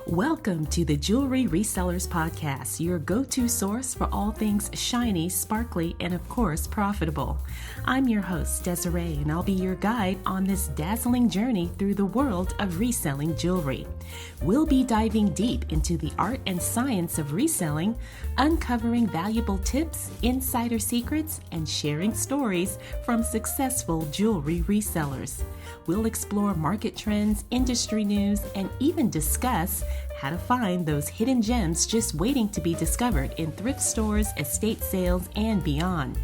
Welcome to the Jewelry Resellers Podcast, your go-to source for all things shiny, sparkly, and of course, profitable. I'm your host, Desiree, and I'll be your guide on this dazzling journey through the world of reselling jewelry. We'll be diving deep into the art and science of reselling, uncovering valuable tips, insider secrets, and sharing stories from successful jewelry resellers. We'll explore market trends, industry news, and even discuss how to find those hidden gems just waiting to be discovered in thrift stores, estate sales, and beyond.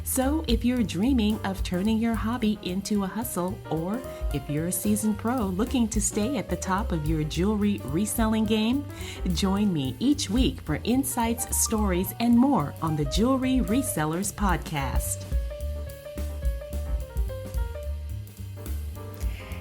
So if you're dreaming of turning your hobby into a hustle, or if you're a seasoned pro looking to stay at the top of your jewelry reselling game, join me each week for insights, stories, and more on the Jewelry Resellers Podcast.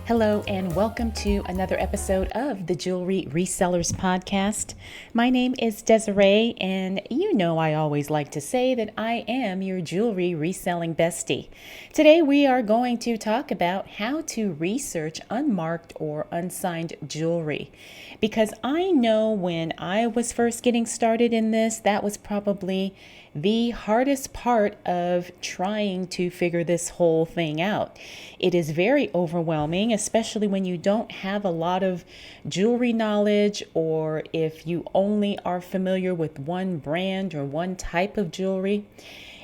Hello and welcome to another episode of the Jewelry Resellers Podcast. My name is Desiree, and you know I always like to say that I am your jewelry reselling bestie. Today we are going to talk about how to research unmarked or unsigned jewelry, because I know when I was first getting started in this, that was probably the hardest part of trying to figure this whole thing out. It is very overwhelming, especially when you don't have a lot of jewelry knowledge, or if you only are familiar with one brand or one type of jewelry.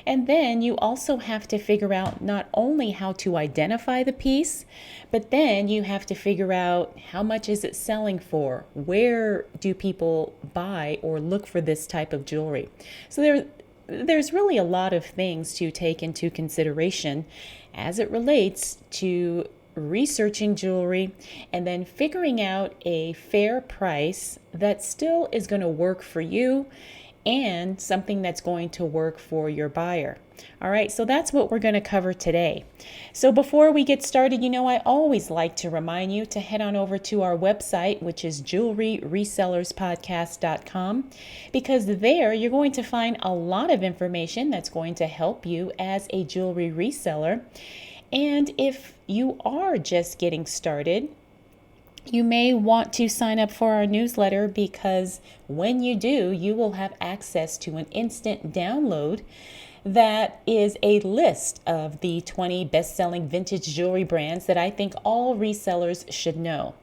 And then you also have to figure out not only how to identify the piece, but then you have to figure out how much is it selling for? Where do people buy or look for this type of jewelry? So there's really a lot of things to take into consideration as it relates to researching jewelry and then figuring out a fair price that still is going to work for you and something that's going to work for your buyer. All right, so that's what we're going to cover today. So before we get started, I always like to remind you to head on over to our website, which is jewelryresellerspodcast.com, because there you're going to find a lot of information that's going to help you as a jewelry reseller. And if you are just getting started, you may want to sign up for our newsletter, because when you do, you will have access to an instant download that is a list of the 20 best-selling vintage jewelry brands that I think all resellers should know.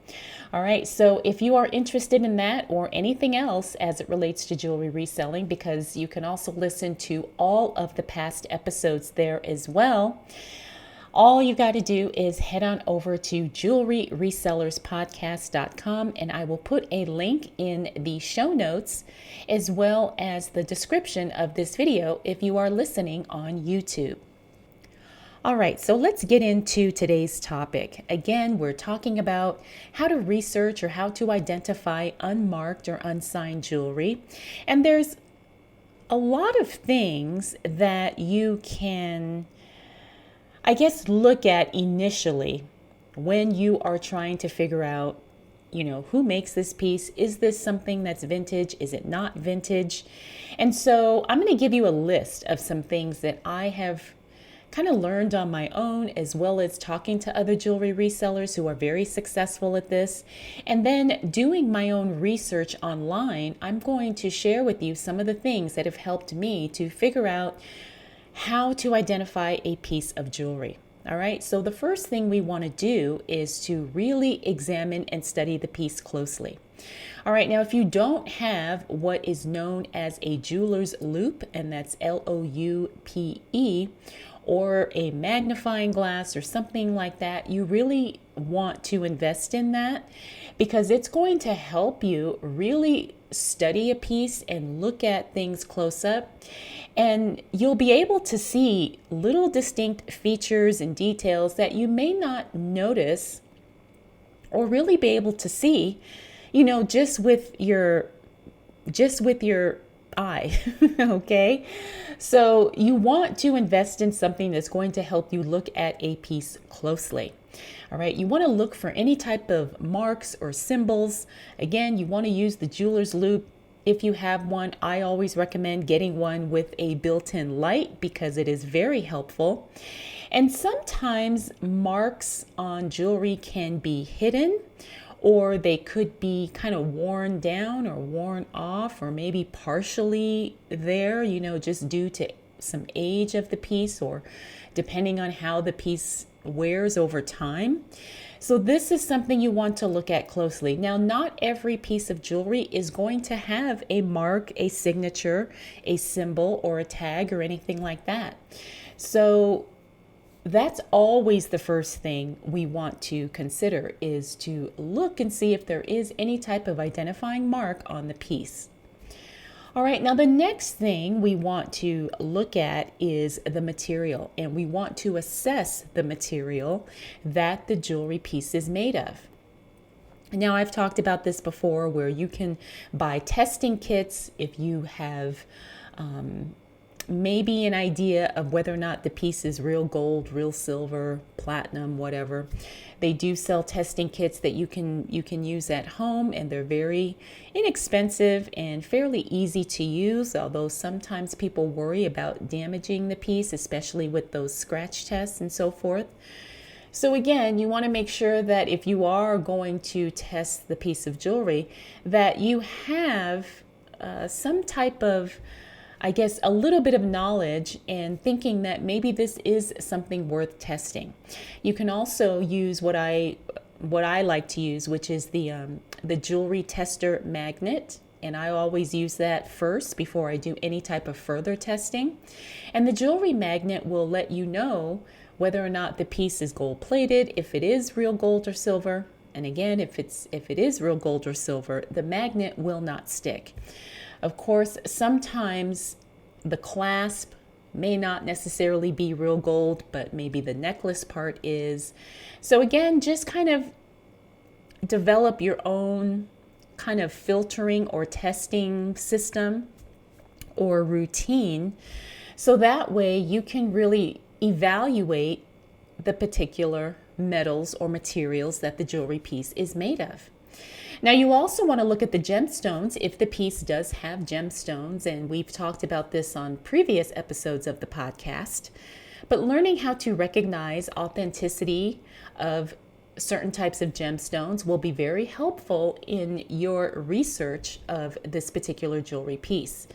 All right, so if you are interested in that or anything else as it relates to jewelry reselling, because you can also listen to all of the past episodes there as well, all you got to do is head on over to jewelryresellerspodcast.com, and I will put a link in the show notes as well as the description of this video if you are listening on YouTube. All right, so let's get into today's topic. Again, we're talking about how to research or how to identify unmarked or unsigned jewelry. And there's a lot of things that you can look at initially when you are trying to figure out, who makes this piece? Is this something that's vintage? Is it not vintage? And so I'm going to give you a list of some things that I have kind of learned on my own, as well as talking to other jewelry resellers who are very successful at this. And then doing my own research online, I'm going to share with you some of the things that have helped me to figure out how to identify a piece of jewelry. All right, so the first thing we want to do is to really examine and study the piece closely. All right, now if you don't have what is known as a jeweler's loupe, and that's L-O-U-P-E, or a magnifying glass or something like that, you really want to invest in that, because it's going to help you really study a piece and look at things close up. And you'll be able to see little distinct features and details that you may not notice or really be able to see, just with your eye. Okay. So you want to invest in something that's going to help you look at a piece closely. All right. You want to look for any type of marks or symbols. Again, you want to use the jeweler's loupe. If you have one, I always recommend getting one with a built-in light, because it is very helpful. And sometimes marks on jewelry can be hidden, or they could be kind of worn down or worn off, or maybe partially there, just due to some age of the piece, or depending on how the piece wears over time. So this is something you want to look at closely. Now, not every piece of jewelry is going to have a mark, a signature, a symbol, or a tag, or anything like that. So that's always the first thing we want to consider, is to look and see if there is any type of identifying mark on the piece. All right, now the next thing we want to look at is the material, and we want to assess the material that the jewelry piece is made of. Now, I've talked about this before, where you can buy testing kits if you have maybe an idea of whether or not the piece is real gold, real silver, platinum, whatever. They do sell testing kits that you can use at home, and they're very inexpensive and fairly easy to use, although sometimes people worry about damaging the piece, especially with those scratch tests and so forth. So again, you want to make sure that if you are going to test the piece of jewelry, that you have some type of, I guess, a little bit of knowledge, and thinking that maybe this is something worth testing. You can also use what I like to use, which is the jewelry tester magnet. And I always use that first before I do any type of further testing. And the jewelry magnet will let you know whether or not the piece is gold plated, if it is real gold or silver. And again, if it is real gold or silver, the magnet will not stick. Of course, sometimes the clasp may not necessarily be real gold, but maybe the necklace part is. So again, just kind of develop your own kind of filtering or testing system or routine, so that way you can really evaluate the particular metals or materials that the jewelry piece is made of. Now, you also want to look at the gemstones if the piece does have gemstones, and we've talked about this on previous episodes of the podcast. But learning how to recognize authenticity of certain types of gemstones will be very helpful in your research of this particular jewelry piece.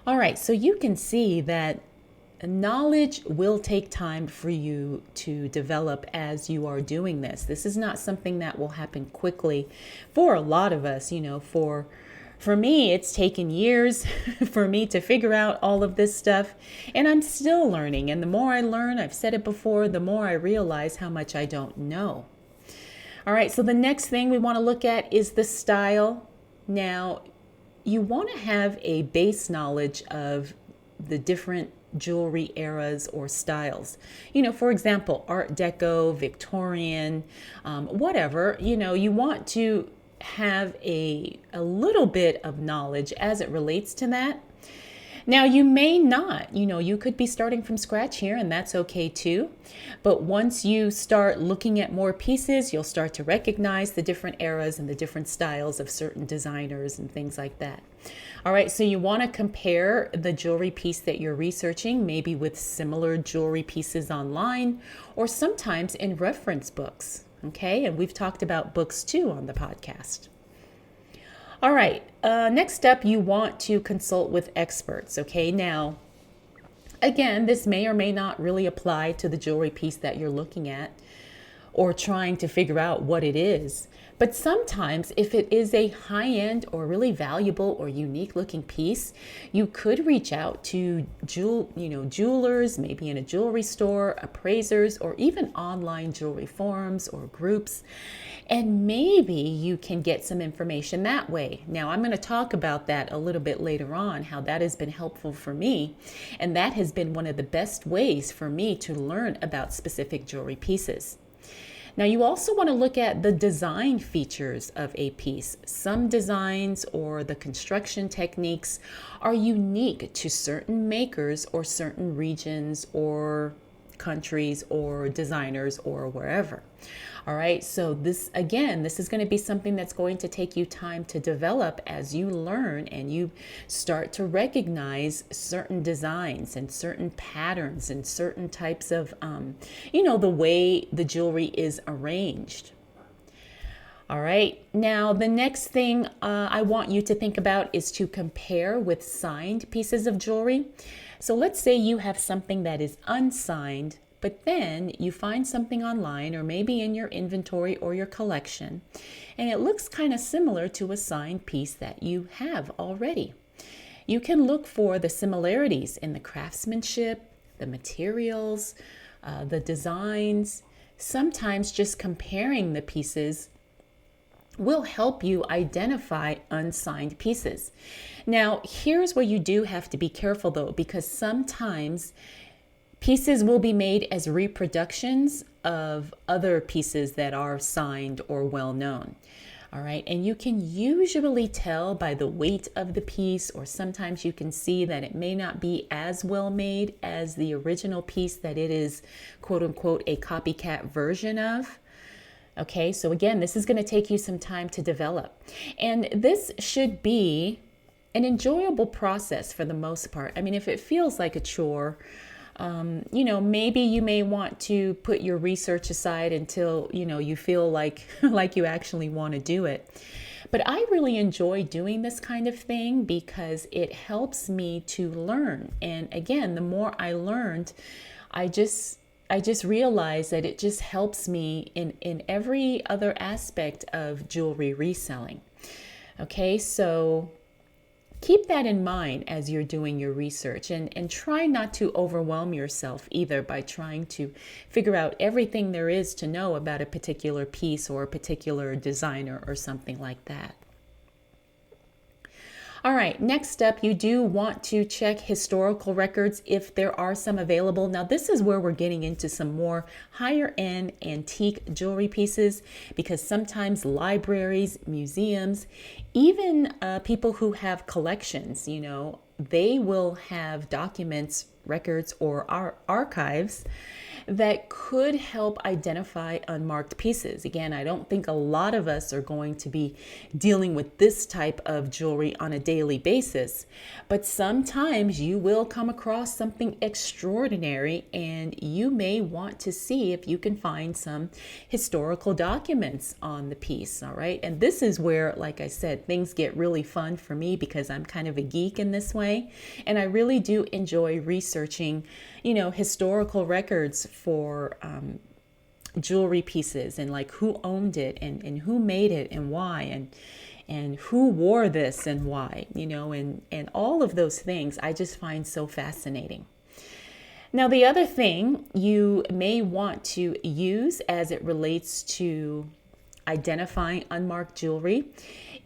All right, so you can see that knowledge will take time for you to develop as you are doing this. This is not something that will happen quickly for a lot of us. For me, it's taken years for me to figure out all of this stuff, and I'm still learning. And the more I learn, I've said it before, the more I realize how much I don't know. All right, so the next thing we want to look at is the style. Now, you want to have a base knowledge of the different jewelry eras or styles. For example, Art Deco, Victorian, whatever, you want to have a little bit of knowledge as it relates to that. Now, you may not, you could be starting from scratch here, and that's okay too. But once you start looking at more pieces, you'll start to recognize the different eras and the different styles of certain designers and things like that. All right, so you want to compare the jewelry piece that you're researching, maybe with similar jewelry pieces online, or sometimes in reference books. Okay, and we've talked about books too on the podcast. All right, next up, you want to consult with experts. Okay, now, again, this may or may not really apply to the jewelry piece that you're looking at or trying to figure out what it is. But sometimes if it is a high-end or really valuable or unique looking piece, you could reach out to jewelers, maybe in a jewelry store, appraisers, or even online jewelry forums or groups. And maybe you can get some information that way. Now, I'm going to talk about that a little bit later on, how that has been helpful for me. And that has been one of the best ways for me to learn about specific jewelry pieces. Now, you also want to look at the design features of a piece. Some designs or the construction techniques are unique to certain makers or certain regions or countries or designers or wherever. All right, so this is going to be something that's going to take you time to develop as you learn and you start to recognize certain designs and certain patterns and certain types of, the way the jewelry is arranged. All right. Now, the next thing I want you to think about is to compare with signed pieces of jewelry. So let's say you have something that is unsigned, but then you find something online or maybe in your inventory or your collection, and it looks kind of similar to a signed piece that you have already. You can look for the similarities in the craftsmanship, the materials, the designs. Sometimes just comparing the pieces will help you identify unsigned pieces. Now, here's where you do have to be careful though, because sometimes pieces will be made as reproductions of other pieces that are signed or well known. All right, and you can usually tell by the weight of the piece, or sometimes you can see that it may not be as well made as the original piece that it is, quote unquote, a copycat version of. Okay, so again, this is going to take you some time to develop. And this should be an enjoyable process for the most part. I mean, if it feels like a chore, maybe you may want to put your research aside until, you feel like, like you actually want to do it. But I really enjoy doing this kind of thing because it helps me to learn. And again, the more I learned, I just realized that it just helps me in every other aspect of jewelry reselling. Okay, so keep that in mind as you're doing your research, and try not to overwhelm yourself either by trying to figure out everything there is to know about a particular piece or a particular designer or something like that. All right, next up, you do want to check historical records if there are some available. Now, this is where we're getting into some more higher end antique jewelry pieces, because sometimes libraries, museums, even people who have collections, they will have documents, records, or archives that could help identify unmarked pieces. Again, I don't think a lot of us are going to be dealing with this type of jewelry on a daily basis, but sometimes you will come across something extraordinary and you may want to see if you can find some historical documents on the piece. All right. And this is where, like I said, things get really fun for me because I'm kind of a geek in this way. And I really do enjoy researching, historical records for jewelry pieces, and like who owned it and who made it and why, and who wore this and why, and all of those things I just find so fascinating. Now, the other thing you may want to use as it relates to identifying unmarked jewelry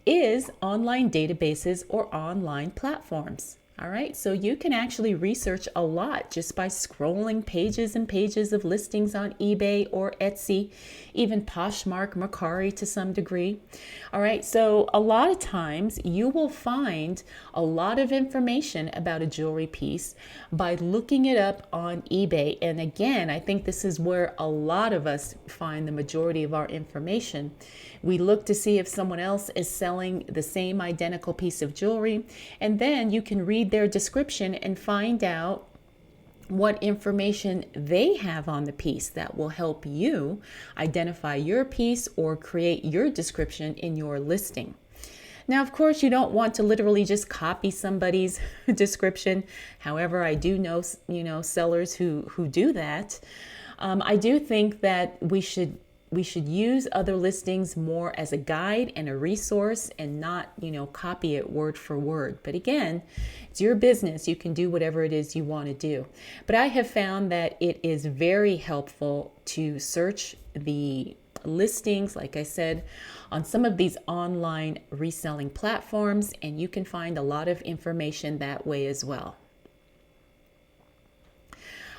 is online databases or online platforms. All right, so you can actually research a lot just by scrolling pages and pages of listings on eBay or Etsy, even Poshmark, Mercari to some degree. All right, so a lot of times you will find a lot of information about a jewelry piece by looking it up on eBay. And again, I think this is where a lot of us find the majority of our information. We look to see if someone else is selling the same identical piece of jewelry, and then you can read their description and find out what information they have on the piece that will help you identify your piece or create your description in your listing. Now, of course, you don't want to literally just copy somebody's description. However, I do know, sellers who do that. I do think that we should use other listings more as a guide and a resource, and not, copy it word for word. But again, it's your business. You can do whatever it is you want to do. But I have found that it is very helpful to search the listings, like I said, on some of these online reselling platforms, and you can find a lot of information that way as well.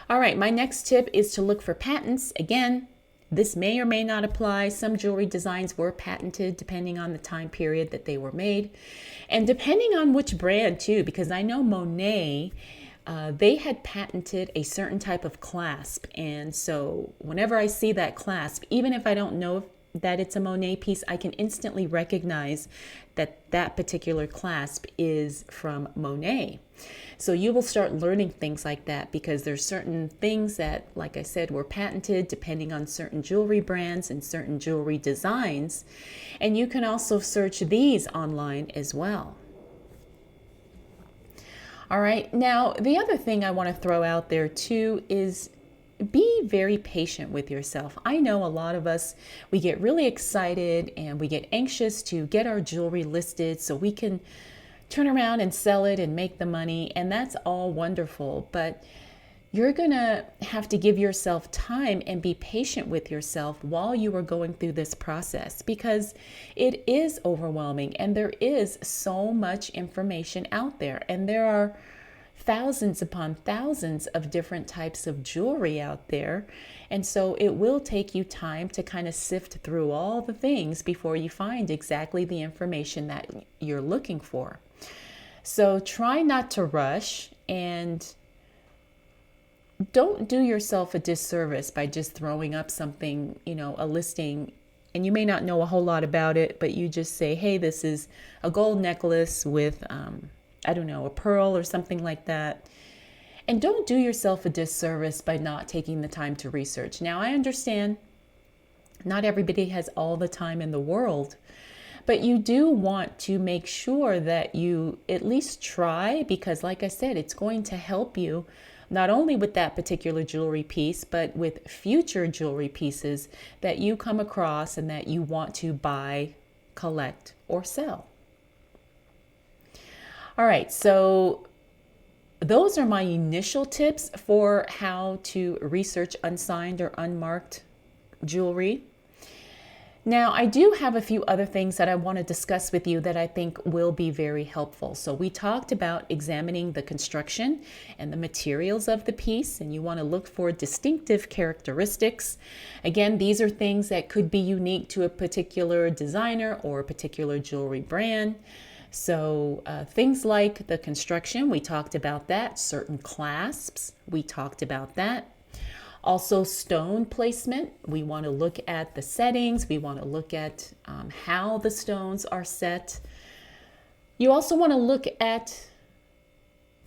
All right, my next tip is to look for patents. Again, this may or may not apply. Some jewelry designs were patented depending on the time period that they were made, and depending on which brand too, because I know Monet, they had patented a certain type of clasp. And so whenever I see that clasp, even if I don't know that it's a Monet piece, I can instantly recognize that that particular clasp is from Monet. So you will start learning things like that, because there's certain things that, like I said, were patented depending on certain jewelry brands and certain jewelry designs. And you can also search these online as well. All right, now the other thing I want to throw out there too is be very patient with yourself. I know a lot of us, we get really excited and we get anxious to get our jewelry listed so we can turn around and sell it and make the money. And that's all wonderful, but you're gonna have to give yourself time and be patient with yourself while you are going through this process, because it is overwhelming and there is so much information out there, and there are thousands upon thousands of different types of jewelry out there. And so it will take you time to kind of sift through all the things before you find exactly the information that you're looking for. So try not to rush, and don't do yourself a disservice by just throwing up something, a listing, and you may not know a whole lot about it, but you just say, hey, this is a gold necklace with, I don't know, a pearl or something like that. And don't do yourself a disservice by not taking the time to research. Now, I understand not everybody has all the time in the world, but you do want to make sure that you at least try, because like I said, it's going to help you not only with that particular jewelry piece, but with future jewelry pieces that you come across and that you want to buy, collect, or sell. All right, so those are my initial tips for how to research unsigned or unmarked jewelry. Now, I do have a few other things that I want to discuss with you that I think will be very helpful. So we talked about examining the construction and the materials of the piece, and you want to look for distinctive characteristics. Again, these are things that could be unique to a particular designer or a particular jewelry brand. So things like the construction, we talked about that. Certain clasps, we talked about that. Also, stone placement, we want to look at the settings. We want to look at how the stones are set. You also want to look at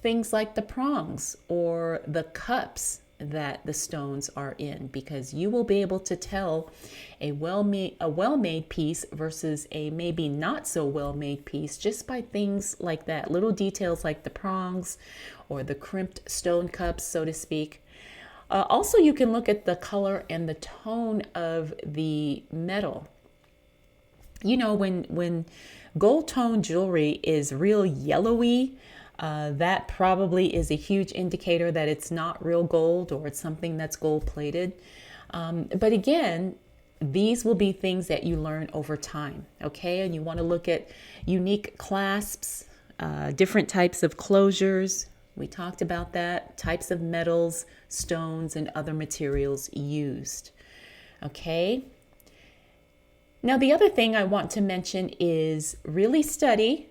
things like the prongs or the cups that the stones are in, because you will be able to tell a well-made piece versus a maybe not so well-made piece just by things like that, little details like the prongs or the crimped stone cups, so to speak. Also, you can look at the color and the tone of the metal. When gold tone jewelry is real yellowy, that probably is a huge indicator that it's not real gold, or it's something that's gold plated. But again, these will be things that you learn over time, okay? And you want to look at unique clasps, different types of closures. We talked about that, types of metals, stones, and other materials used, okay? Now, the other thing I want to mention is really study,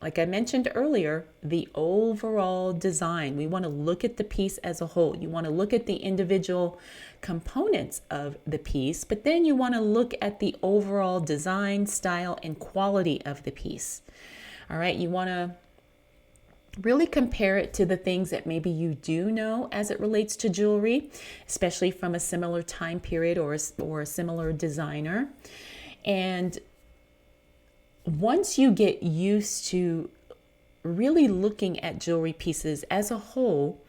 like I mentioned earlier, the overall design. We want to look at the piece as a whole. You want to look at the individual components of the piece, but then you want to look at the overall design, style, and quality of the piece. All right, you want to really compare it to the things that maybe you do know as it relates to jewelry, especially from a similar time period or a similar designer. And once you get used to really looking at jewelry pieces as a whole,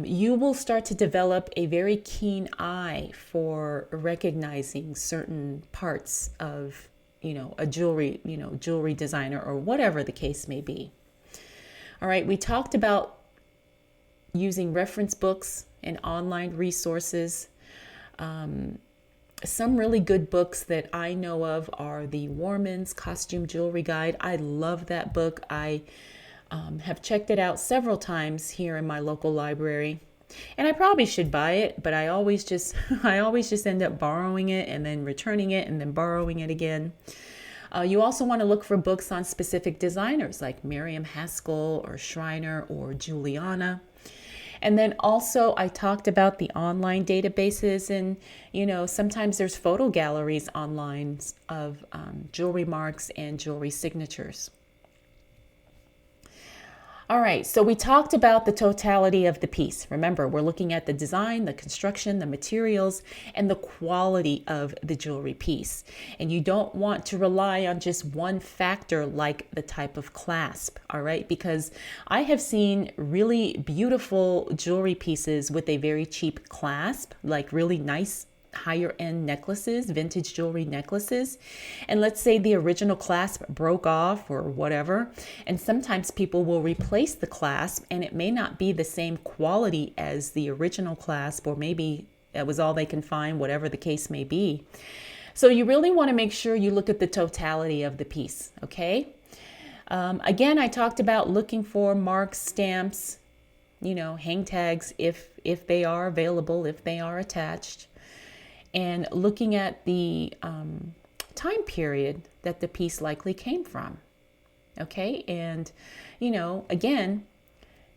you will start to develop a very keen eye for recognizing certain parts of, a jewelry designer or whatever the case may be. All right, we talked about using reference books and online resources. Some really good books that I know of are the Warman's Costume Jewelry Guide. I love that book. I have checked it out several times here in my local library, and I probably should buy it, but I always just end up borrowing it and then returning it and then borrowing it again. You also want to look for books on specific designers like Miriam Haskell or Schreiner or Juliana. And then also I talked about the online databases, and sometimes there's photo galleries online of jewelry marks and jewelry signatures. All right, so we talked about the totality of the piece. Remember, we're looking at the design, the construction, the materials, and the quality of the jewelry piece. And you don't want to rely on just one factor like the type of clasp, all right? Because I have seen really beautiful jewelry pieces with a very cheap clasp, like really nice higher end necklaces, vintage jewelry necklaces. And let's say the original clasp broke off or whatever. And sometimes people will replace the clasp and it may not be the same quality as the original clasp, or maybe that was all they can find, whatever the case may be. So you really want to make sure you look at the totality of the piece, okay? Again, I talked about looking for marks, stamps, hang tags if they are available, if they are attached. And looking at the time period that the piece likely came from. Okay, and again,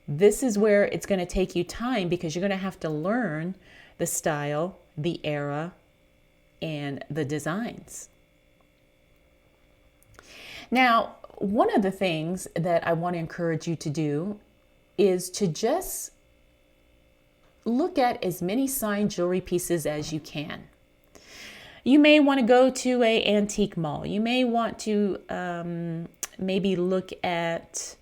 this is where it's going to take you time, because you're going to have to learn the style, the era, and the designs. Now, one of the things that I want to encourage you to do is to just look at as many signed jewelry pieces as you can. You may want to go to an antique mall. You may want to maybe look at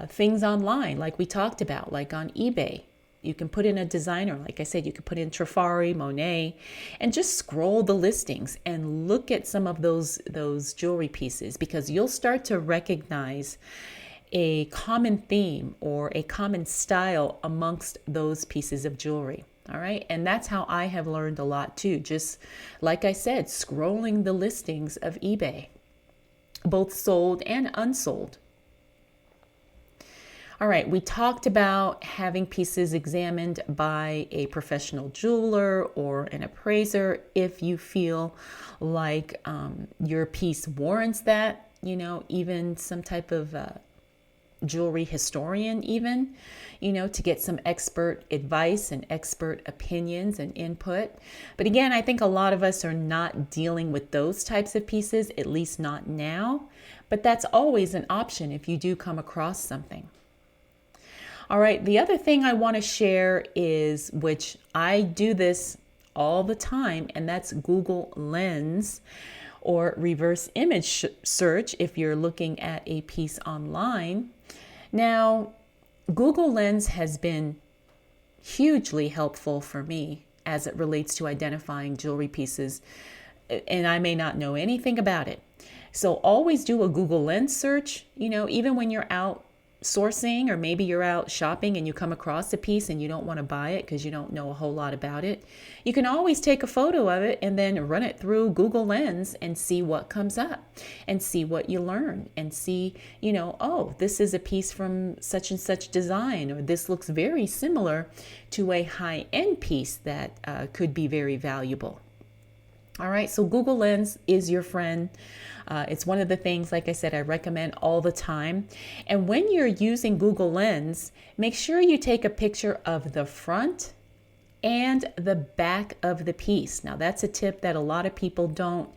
things online, like we talked about, like on eBay. You can put in a designer, like I said, you could put in Trifari, Monet, and just scroll the listings and look at some of those jewelry pieces, because you'll start to recognize a common theme or a common style amongst those pieces of jewelry. All right. And that's how I have learned a lot too. Just like I said, scrolling the listings of eBay, both sold and unsold. All right. We talked about having pieces examined by a professional jeweler or an appraiser if you feel like your piece warrants that, even some type of jewelry historian, even, to get some expert advice and expert opinions and input. But again, I think a lot of us are not dealing with those types of pieces, at least not now. But that's always an option if you do come across something. All right, the other thing I want to share is, which I do this all the time, and that's Google Lens or reverse image search if you're looking at a piece online. Now, Google Lens has been hugely helpful for me as it relates to identifying jewelry pieces, and I may not know anything about it. So always do a Google Lens search, even when you're out sourcing, or maybe you're out shopping and you come across a piece and you don't want to buy it because you don't know a whole lot about it. You can always take a photo of it and then run it through Google Lens and see what comes up and see what you learn and see, oh, this is a piece from such and such design, or this looks very similar to a high-end piece that could be very valuable. All right, so Google Lens is your friend. It's one of the things, like I said, I recommend all the time. And when you're using Google Lens, make sure you take a picture of the front and the back of the piece. Now, that's a tip that a lot of people don't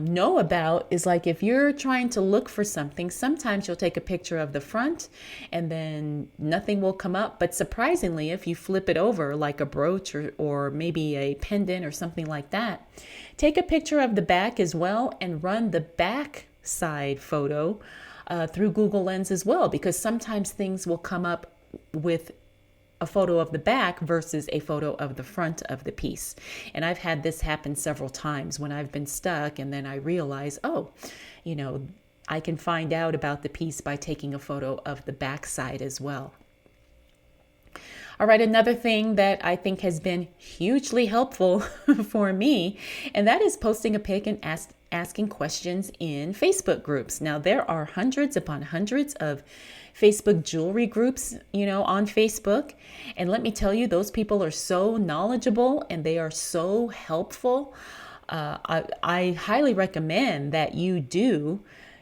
know about, is like if you're trying to look for something, sometimes you'll take a picture of the front and then nothing will come up. But surprisingly, if you flip it over like a brooch or maybe a pendant or something like that, take a picture of the back as well and run the back side photo through Google Lens as well, because sometimes things will come up with a photo of the back versus a photo of the front of the piece. And I've had this happen several times when I've been stuck and then I realize, oh, I can find out about the piece by taking a photo of the back side as well. All right, another thing that I think has been hugely helpful for me, and that is posting a pic and asking questions in Facebook groups. Now, there are hundreds upon hundreds of Facebook jewelry groups, on Facebook. And let me tell you, those people are so knowledgeable and they are so helpful. I highly recommend that you do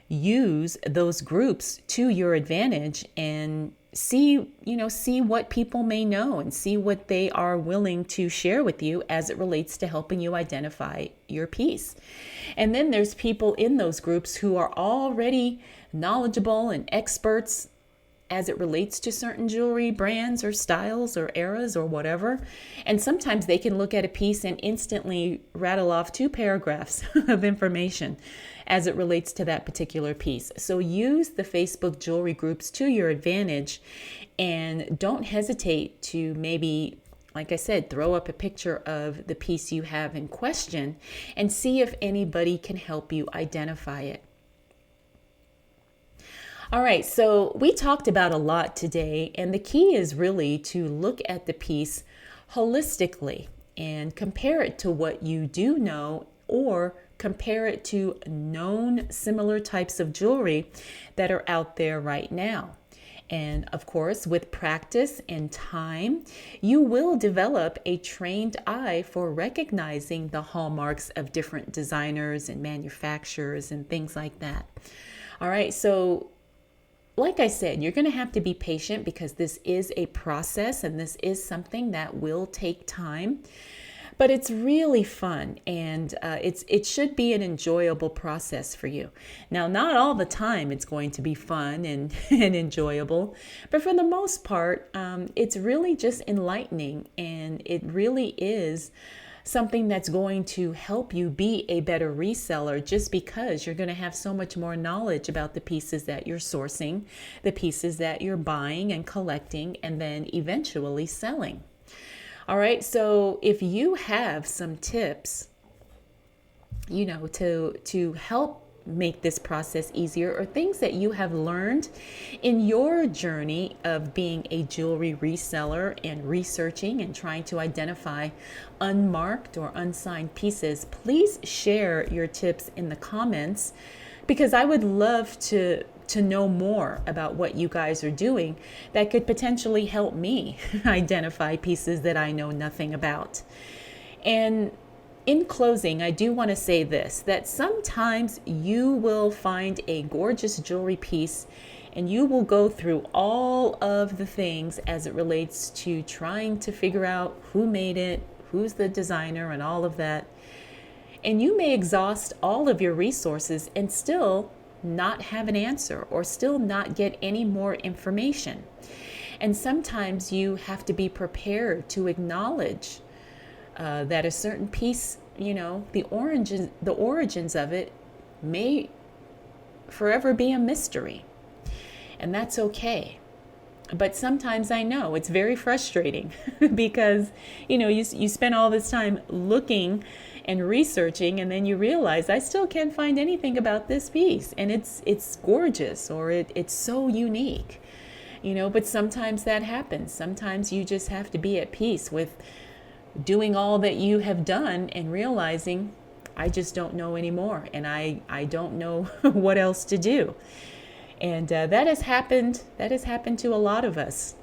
use those groups to your advantage and see what people may know and see what they are willing to share with you as it relates to helping you identify your piece. And then there's people in those groups who are already knowledgeable and experts as it relates to certain jewelry brands or styles or eras or whatever. And sometimes they can look at a piece and instantly rattle off 2 paragraphs of information as it relates to that particular piece. So use the Facebook jewelry groups to your advantage, and don't hesitate to maybe, like I said, throw up a picture of the piece you have in question and see if anybody can help you identify it. All right, so we talked about a lot today, and the key is really to look at the piece holistically and compare it to what you do know, or compare it to known similar types of jewelry that are out there right now. And of course, with practice and time, you will develop a trained eye for recognizing the hallmarks of different designers and manufacturers and things like that. All right, so like I said, you're going to have to be patient because this is a process and this is something that will take time. But it's really fun, and it should be an enjoyable process for you. Now, not all the time it's going to be fun and enjoyable, but for the most part, it's really just enlightening, and it really is something that's going to help you be a better reseller, just because you're going to have so much more knowledge about the pieces that you're sourcing, the pieces that you're buying and collecting, and then eventually selling. All right, so if you have some tips, to help make this process easier, or things that you have learned in your journey of being a jewelry reseller and researching and trying to identify unmarked or unsigned pieces, please share your tips in the comments, because I would love to know more about what you guys are doing that could potentially help me identify pieces that I know nothing about. And in closing, I do want to say this, that sometimes you will find a gorgeous jewelry piece and you will go through all of the things as it relates to trying to figure out who made it, who's the designer, and all of that. And you may exhaust all of your resources and still not have an answer, or still not get any more information. And sometimes you have to be prepared to acknowledge that a certain piece, the origins of it may forever be a mystery. And that's okay. But sometimes I know it's very frustrating because, you spend all this time looking and researching, and then you realize I still can't find anything about this piece, and it's gorgeous, or it's so unique, but sometimes that happens. Sometimes you just have to be at peace with doing all that you have done and realizing I just don't know anymore, and I don't know what else to do. And that has happened to a lot of us,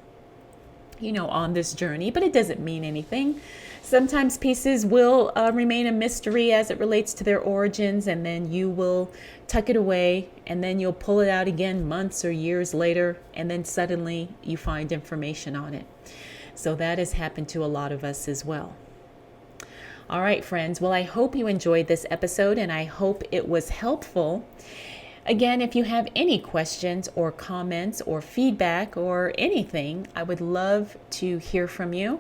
on this journey, but it doesn't mean anything. Sometimes pieces will remain a mystery as it relates to their origins, and then you will tuck it away, and then you'll pull it out again months or years later, and then suddenly you find information on it. So that has happened to a lot of us as well. All right, friends. Well, I hope you enjoyed this episode, and I hope it was helpful. Again, if you have any questions or comments or feedback or anything, I would love to hear from you.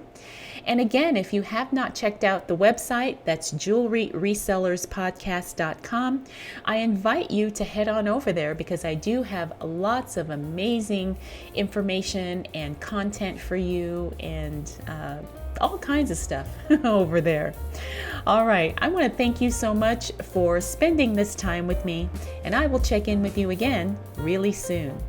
And again, if you have not checked out the website, that's jewelryresellerspodcast.com, I invite you to head on over there, because I do have lots of amazing information and content for you, and all kinds of stuff over there. All right, I want to thank you so much for spending this time with me, and I will check in with you again really soon.